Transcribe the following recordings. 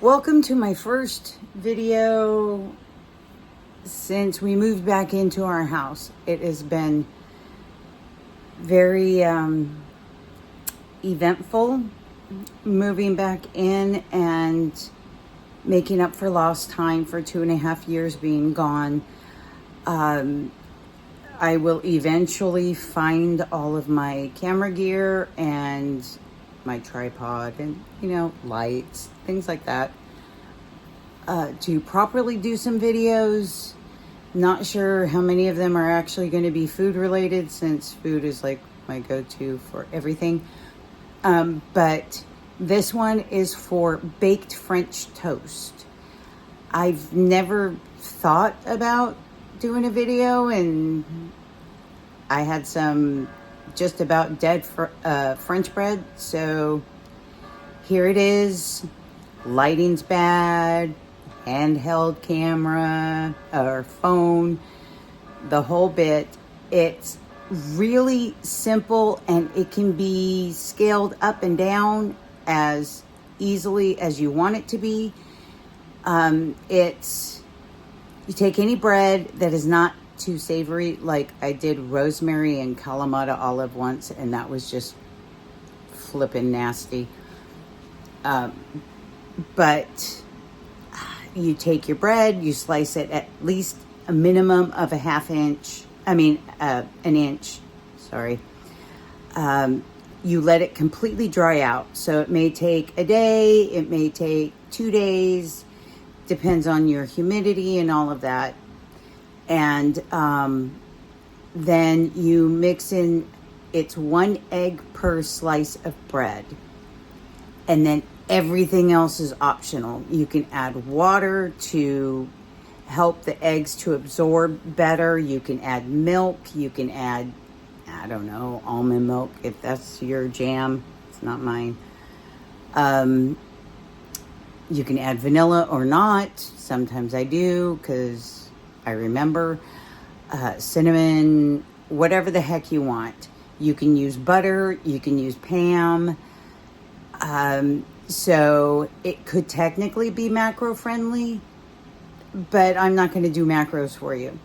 Welcome to my first video since we moved back into our house. It has been very eventful moving back in and making up for lost time for 2.5 years being gone. I will eventually find all of my camera gear and my tripod and, lights, things like that, to properly do some videos. Not sure how many of them are actually going to be food related, since food is like my go-to for everything. But this one is for baked French toast. I've never thought about doing a video, and I had some just about dead French bread, so here it is. Lighting's bad, handheld camera or phone, the whole bit. It's really simple, and it can be scaled up and down as easily as you want it to be. You take any bread that is not too savory, like I did rosemary and Kalamata olive once, and that was just flippin' nasty. But you take your bread, you slice it at least a minimum of an inch, sorry. You let it completely dry out. So it may take a day, it may take 2 days, depends on your humidity and all of that. And then you mix in, it's 1 egg per slice of bread. And then everything else is optional. You can add water to help the eggs to absorb better. You can add milk. You can add, almond milk if that's your jam. It's not mine. You can add vanilla or not. Sometimes I do because I remember. Cinnamon, whatever the heck you want. You can use butter. You can use Pam. So it could technically be macro friendly, but I'm not going to do macros for you.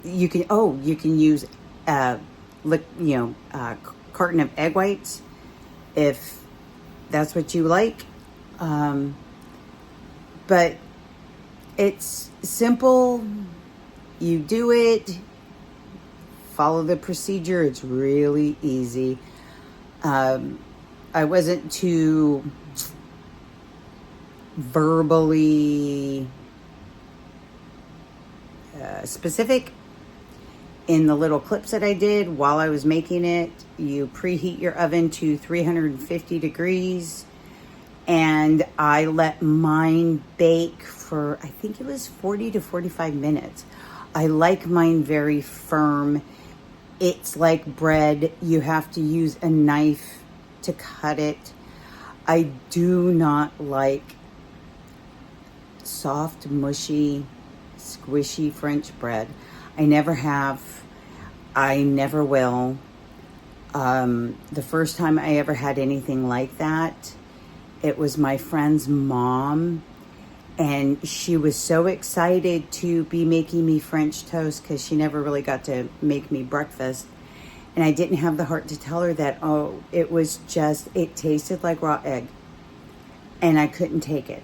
You can use carton of egg whites if that's what you like. But it's simple. You do it, follow the procedure. It's really easy. I wasn't too verbally specific in the little clips that I did while I was making it. You preheat your oven to 350 degrees, and I let mine bake for, I think it was 40 to 45 minutes. I like mine very firm. It's like bread. You have to use a knife to cut it. I do not like soft, mushy, squishy French bread. I never have. I never will. The first time I ever had anything like that, it was my friend's mom. And she was so excited to be making me French toast because she never really got to make me breakfast. And I didn't have the heart to tell her that, it tasted like raw egg. And I couldn't take it.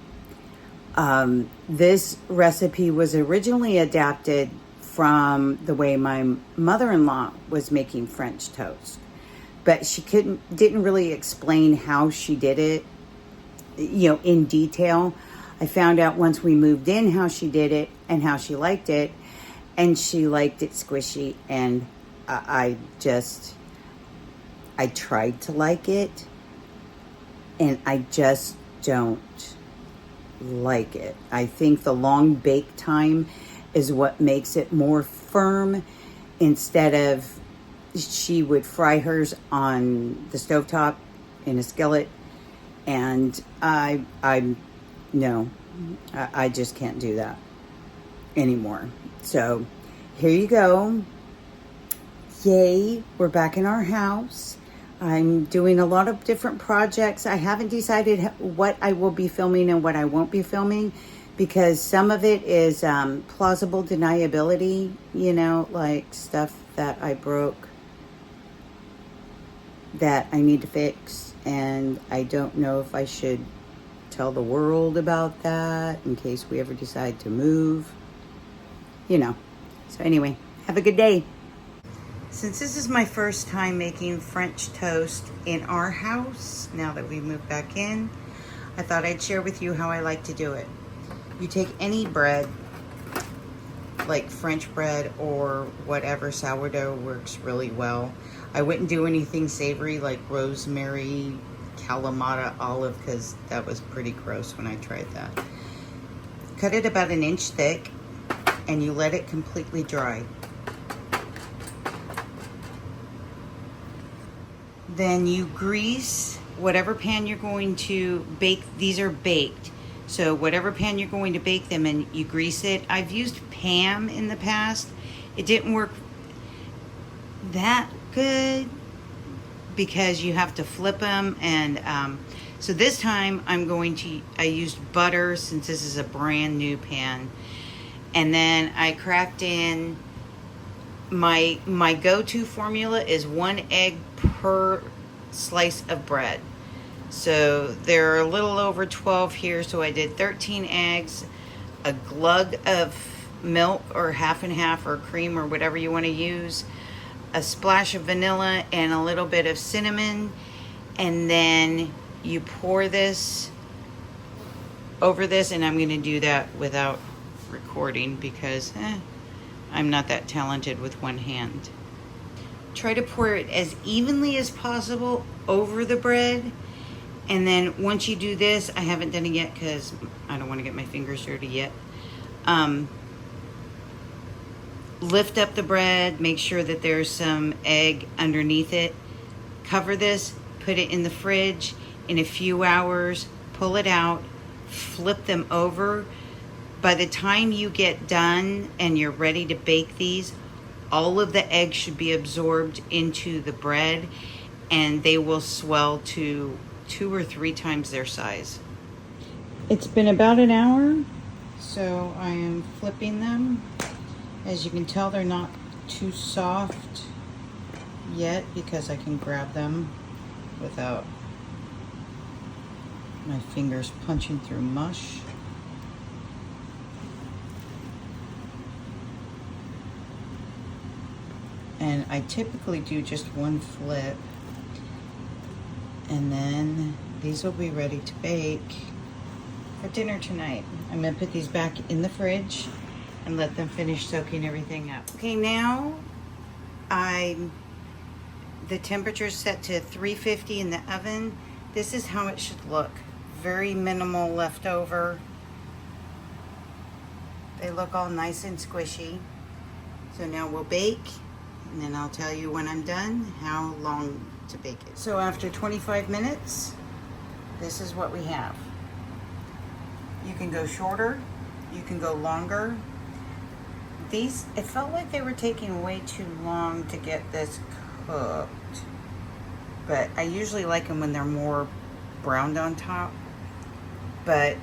This recipe was originally adapted from the way my mother-in-law was making French toast. But she didn't really explain how she did it, in detail. I found out once we moved in how she did it and how she liked it. And she liked it squishy. And I tried to like it. And I just don't like it. I think the long bake time is what makes it more firm, instead of, she would fry hers on the stovetop in a skillet. And I just can't do that anymore. So here you go. Yay, we're back in our house. I'm doing a lot of different projects. I haven't decided what I will be filming and what I won't be filming, because some of it is plausible deniability, you know, like stuff that I broke that I need to fix, and I don't know if I should tell the world about that in case we ever decide to move, you know. So anyway, have a good day. Since this is my first time making French toast in our house, now that we moved back in, I thought I'd share with you how I like to do it. You take any bread, like French bread or whatever, sourdough works really well. I wouldn't do anything savory like rosemary, Kalamata olive, because that was pretty gross when I tried that. Cut it about an inch thick and you let it completely dry. Then you grease whatever pan you're going to bake. These are baked. So whatever pan you're going to bake them in, you grease it. I've used Pam in the past. It didn't work that good because you have to flip them. And so this time I used butter since this is a brand new pan. And then I cracked in my go-to formula is 1 egg per slice of bread. So there are a little over 12 here, so I did 13 eggs, a glug of milk or half and half or cream or whatever you want to use, a splash of vanilla and a little bit of cinnamon, and then you pour this over this, and I'm going to do that without recording because I'm not that talented with one hand. Try to pour it as evenly as possible over the bread. And then once you do this, I haven't done it yet because I don't want to get my fingers dirty yet. Lift up the bread, make sure that there's some egg underneath it. Cover this, put it in the fridge. In a few hours, pull it out, flip them over. By the time you get done and you're ready to bake these, all of the eggs should be absorbed into the bread and they will swell to 2 or 3 times their size. It's been about an hour, so I am flipping them. As you can tell, they're not too soft yet because I can grab them without my fingers punching through mush. And I typically do just one flip, and then these will be ready to bake for dinner tonight. I'm gonna put these back in the fridge and let them finish soaking everything up. Okay, now the temperature's set to 350 in the oven. This is how it should look. Very minimal leftover. They look all nice and squishy. So now we'll bake, and then I'll tell you when I'm done how long to bake it. So after 25 minutes, this is what we have. You can go shorter, you can go longer. These, it felt like they were taking way too long to get this cooked, but I usually like them when they're more browned on top. But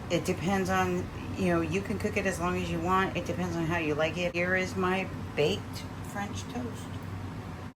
it depends on, you know, you can cook it as long as you want. It depends on how you like it. Here is my baked French toast.